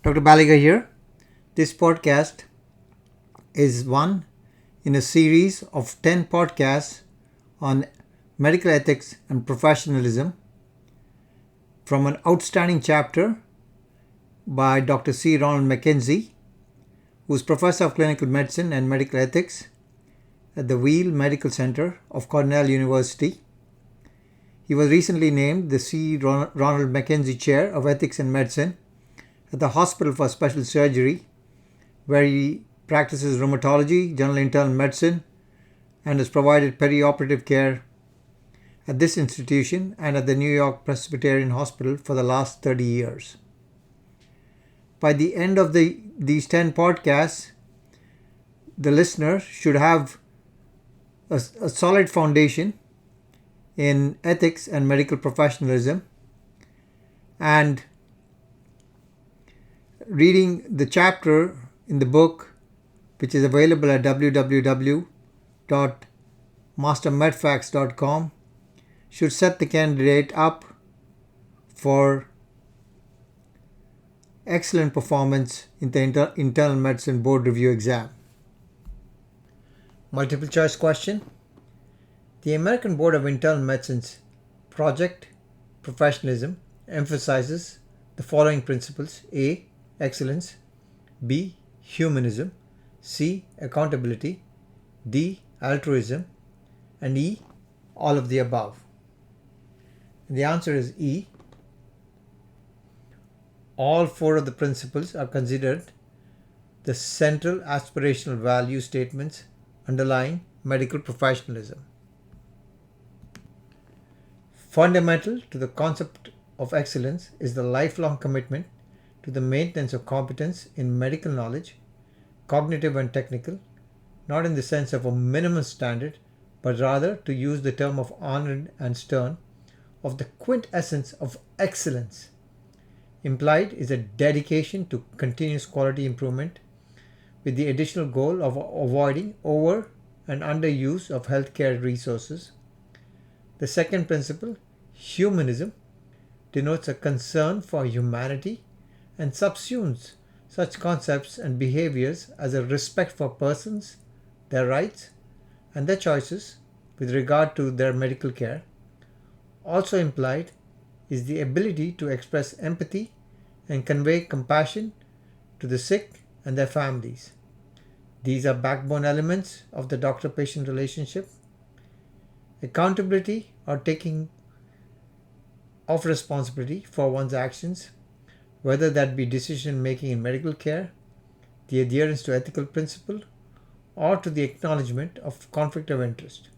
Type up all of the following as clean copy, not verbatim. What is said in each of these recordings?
Dr. Baliga here. This podcast is one in a series of 10 podcasts on medical ethics and professionalism from an outstanding chapter by Dr. C.Ronald MacKenzie, who is Professor of Clinical Medicine and Medical Ethics at the Weill Medical Center of Cornell University. He was recently named the C.Ronald MacKenzie Chair of Ethics and Medicine at the Hospital for Special Surgery, where he practices rheumatology, general internal medicine, and has provided perioperative care at this institution and at the New York Presbyterian Hospital for the last 30 years. By the end of these 10 podcasts, the listener should have a solid foundation in ethics and medical professionalism, and reading the chapter in the book, which is available at www.mastermedfacts.com, should set the candidate up for excellent performance in the internal medicine board review exam. Multiple choice question. The American Board of Internal Medicine's Project Professionalism emphasizes the following principles: A. Excellence, B. Humanism, C. Accountability, D. Altruism, and E. All of the above. And the answer is E. All four of the principles are considered the central aspirational value statements underlying medical professionalism. Fundamental to the concept of excellence is the lifelong commitment to the maintenance of competence in medical knowledge, cognitive and technical, not in the sense of a minimum standard, but rather, to use the term of Arnold and Stern, of the quintessence of excellence. Implied is a dedication to continuous quality improvement with the additional goal of avoiding over and underuse of healthcare resources. The second principle, humanism, denotes a concern for humanity and subsumes such concepts and behaviors as a respect for persons, their rights, and their choices with regard to their medical care. Also implied is the ability to express empathy and convey compassion to the sick and their families. These are backbone elements of the doctor-patient relationship. Accountability, or taking of responsibility for one's actions, whether that be decision making in medical care, the adherence to ethical principle, or to the acknowledgement of conflict of interest.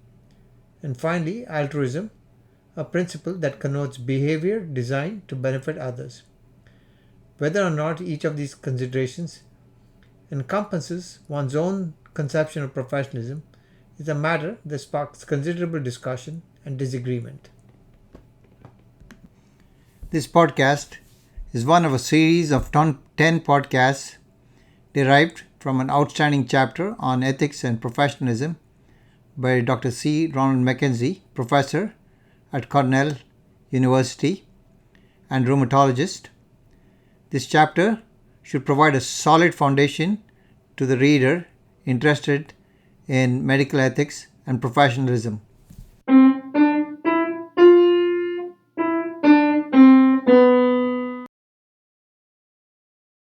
And finally, altruism, a principle that connotes behavior designed to benefit others. Whether or not each of these considerations encompasses one's own conception of professionalism is a matter that sparks considerable discussion and disagreement. This podcast is one of a series of 10 podcasts derived from an outstanding chapter on ethics and professionalism by Dr. C.Ronald MacKenzie, professor at Cornell University and rheumatologist. This chapter should provide a solid foundation to the reader interested in medical ethics and professionalism.